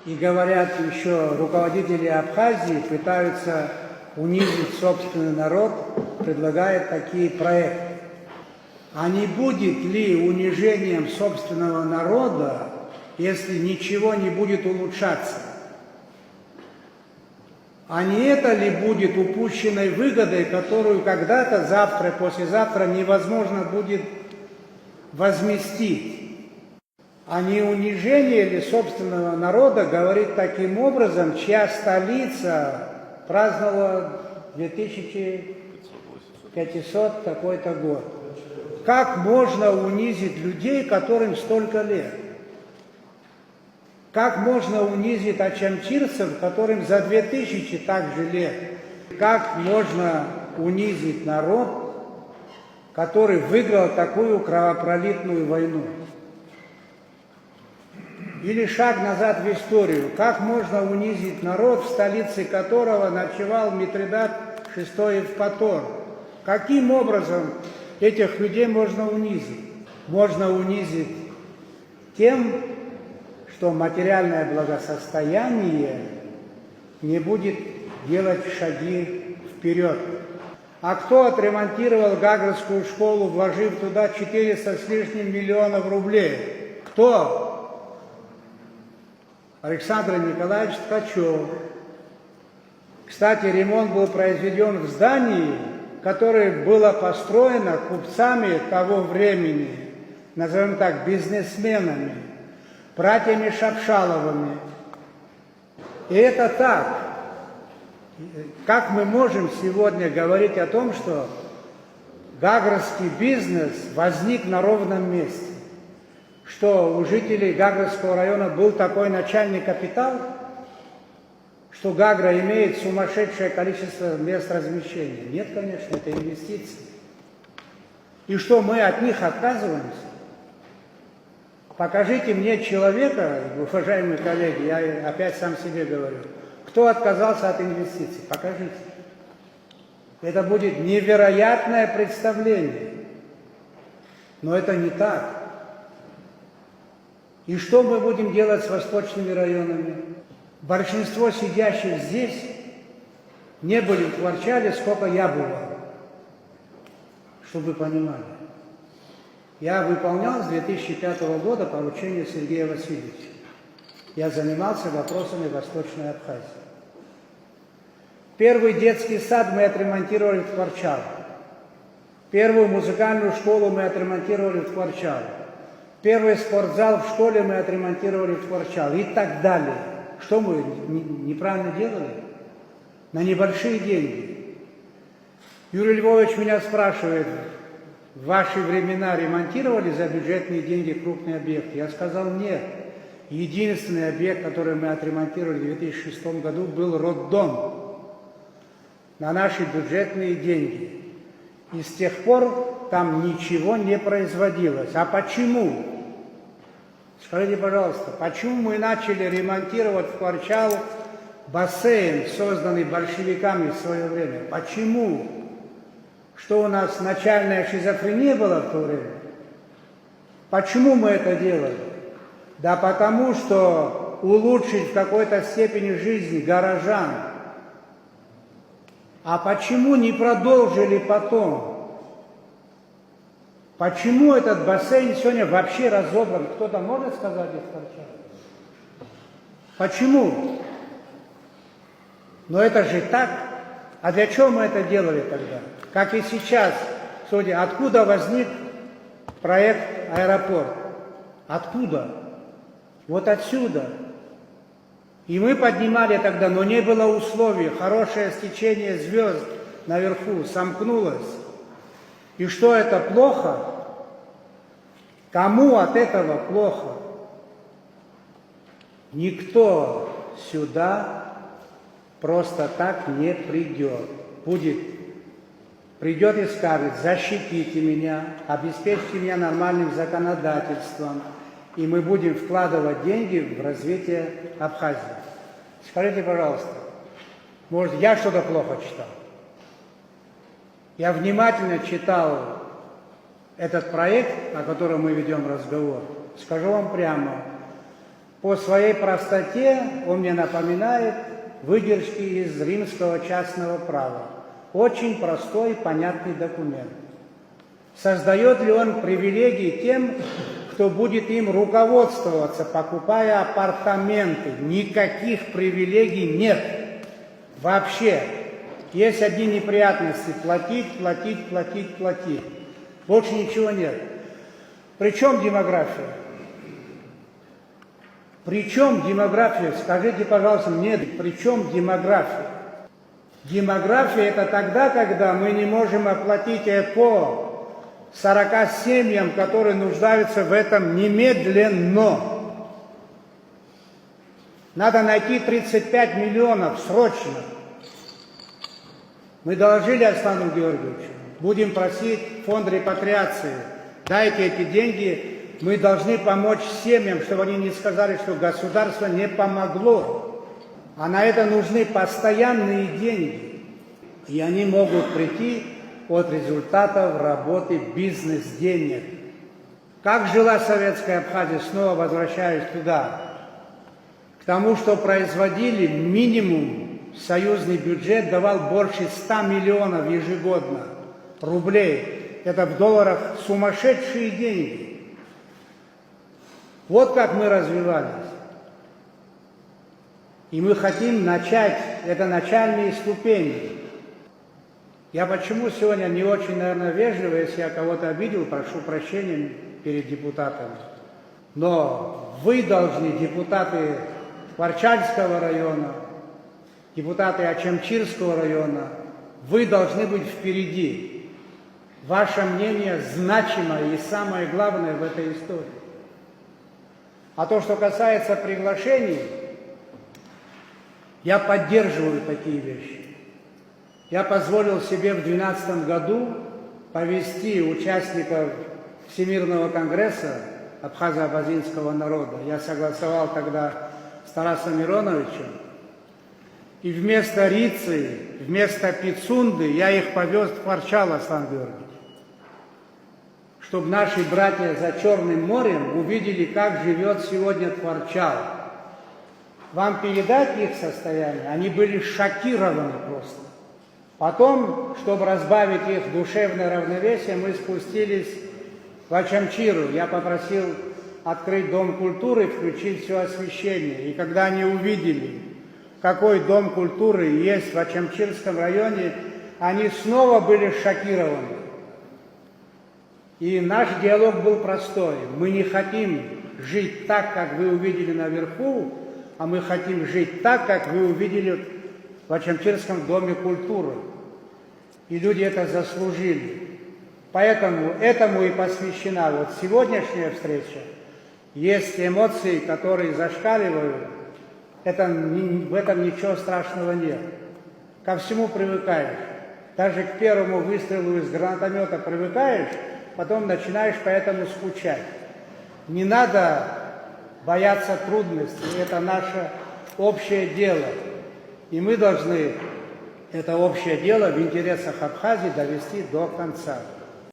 И говорят, еще руководители Абхазии пытаются унизить собственный народ, предлагают такие проекты. А не будет ли унижением собственного народа, если ничего не будет улучшаться? А не это ли будет упущенной выгодой, которую когда-то, завтра, послезавтра невозможно будет возместить? А не унижение ли собственного народа говорит таким образом, чья столица праздновала 2500 какой-то год? Как можно унизить людей, которым столько лет? Как можно унизить ачамчирцев, которым за 2000 также лет? Как можно унизить народ, который выиграл такую кровопролитную войну? Или шаг назад в историю. Как можно унизить народ, в столице которого ночевал Митридат VI Евпатор? Каким образом этих людей можно унизить? Можно унизить тем, что материальное благосостояние не будет делать шаги вперед. А кто отремонтировал Гагрскую школу, вложив туда 400 с лишним миллионов рублей? Кто? Александр Николаевич Ткачев. Кстати, ремонт был произведен в здании, которое было построено купцами того времени, назовем так, бизнесменами, братьями Шапшаловыми. И это так. Как мы можем сегодня говорить о том, что гагрский бизнес возник на ровном месте? Что у жителей Гагрского района был такой начальный капитал, что Гагра имеет сумасшедшее количество мест размещения? Нет, конечно, это инвестиции. И что мы от них отказываемся? Покажите мне человека, уважаемые коллеги, я опять сам себе говорю, кто отказался от инвестиций? Покажите. Это будет невероятное представление. Но это не так. И что мы будем делать с восточными районами? Большинство сидящих здесь не были в Творчале, сколько я бывал. Чтобы вы понимали. Я выполнял с 2005 года поручение Сергея Васильевича. Я занимался вопросами Восточной Абхазии. Первый детский сад мы отремонтировали в Творчале. Первую музыкальную школу мы отремонтировали в Творчале. Первый спортзал в школе мы отремонтировали в Творчале и так далее. Что мы неправильно делали? На небольшие деньги. Юрий Львович меня спрашивает, в ваши времена ремонтировали за бюджетные деньги крупные объекты? Я сказал нет. Единственный объект, который мы отремонтировали в 2006 году, был роддом. На наши бюджетные деньги. И с тех пор там ничего не производилось. А почему? Скажите, пожалуйста, почему мы начали ремонтировать в Творчалу бассейн, созданный большевиками в свое время? Почему? Что у нас начальная шизофрения была в то время? Почему мы это делали? Да потому что улучшить в какой-то степени жизнь горожан. А почему не продолжили потом? Почему этот бассейн сегодня вообще разобран? Кто-то может сказать из Творчала? Почему? Но это же так. А для чего мы это делали тогда? Как и сейчас. Судя, откуда возник проект аэропорт? Откуда? Вот отсюда. И мы поднимали тогда, но не было условий. Хорошее стечение звезд наверху сомкнулось. И что это плохо? Кому от этого плохо? Никто сюда просто так не придет. Придет и скажет, защитите меня, обеспечьте меня нормальным законодательством, и мы будем вкладывать деньги в развитие Абхазии. Скажите, пожалуйста, может, я что-то плохо читал? Я внимательно читал этот проект, о котором мы ведем разговор. Скажу вам прямо, По своей простоте он мне напоминает выдержки из римского частного права. Очень простой и понятный документ. Создает ли он привилегии тем, кто будет им руководствоваться, покупая апартаменты? Никаких привилегий нет. Вообще. Есть одни неприятности. Платить, платить, платить, платить. Больше ничего нет. Причем демография? Причем демография? Скажите, пожалуйста, мне, причем демография? Демография – это тогда, когда мы не можем оплатить ЭПО 40 семьям, которые нуждаются в этом немедленно. Надо найти 35 миллионов срочно. Мы доложили Александру Георгиевичу, будем просить фонд репатриации, дайте эти деньги, мы должны помочь семьям, чтобы они не сказали, что государство не помогло. А на это нужны постоянные деньги. И они могут прийти от результатов работы бизнес-денег. Как жила советская Абхазия, снова возвращаюсь туда, к тому, что производили минимум, союзный бюджет давал больше 100 миллионов ежегодно рублей. Это в долларах сумасшедшие деньги. Вот как мы развивались. И мы хотим начать, это начальные ступени. Я почему сегодня не очень, наверное, вежливо, если я кого-то обидел, прошу прощения перед депутатами. Но вы должны, депутаты Ворчальского района, депутаты Ачамчирского района, вы должны быть впереди. Ваше мнение значимое и самое главное в этой истории. А то, что касается приглашений, я поддерживаю такие вещи. Я позволил себе в 2012 году повести участников Всемирного конгресса абхазо-абазинского народа. Я согласовал тогда с Тарасом Мироновичем. И вместо Рицы, вместо Пицунды я их повез в Ворчал, Александр Георгиевич. Чтобы наши братья за Черным морем увидели, как живет сегодня Творчал. Вам передать их состояние? Они были шокированы просто. Потом, чтобы разбавить их душевное равновесие, мы спустились в Ачамчиру. Я попросил открыть Дом культуры, включить все освещение. И когда они увидели, какой Дом культуры есть в Ачамчирском районе, они снова были шокированы. И наш диалог был простой. Мы не хотим жить так, как вы увидели наверху, а мы хотим жить так, как вы увидели в Ачамчирском доме культуры. И люди это заслужили. Поэтому этому и посвящена вот сегодняшняя встреча. Есть эмоции, которые зашкаливают. В этом ничего страшного нет. Ко всему привыкаешь. Даже к первому выстрелу из гранатомета привыкаешь, потом начинаешь поэтому скучать. Не надо бояться трудностей. Это наше общее дело. И мы должны это общее дело в интересах Абхазии довести до конца.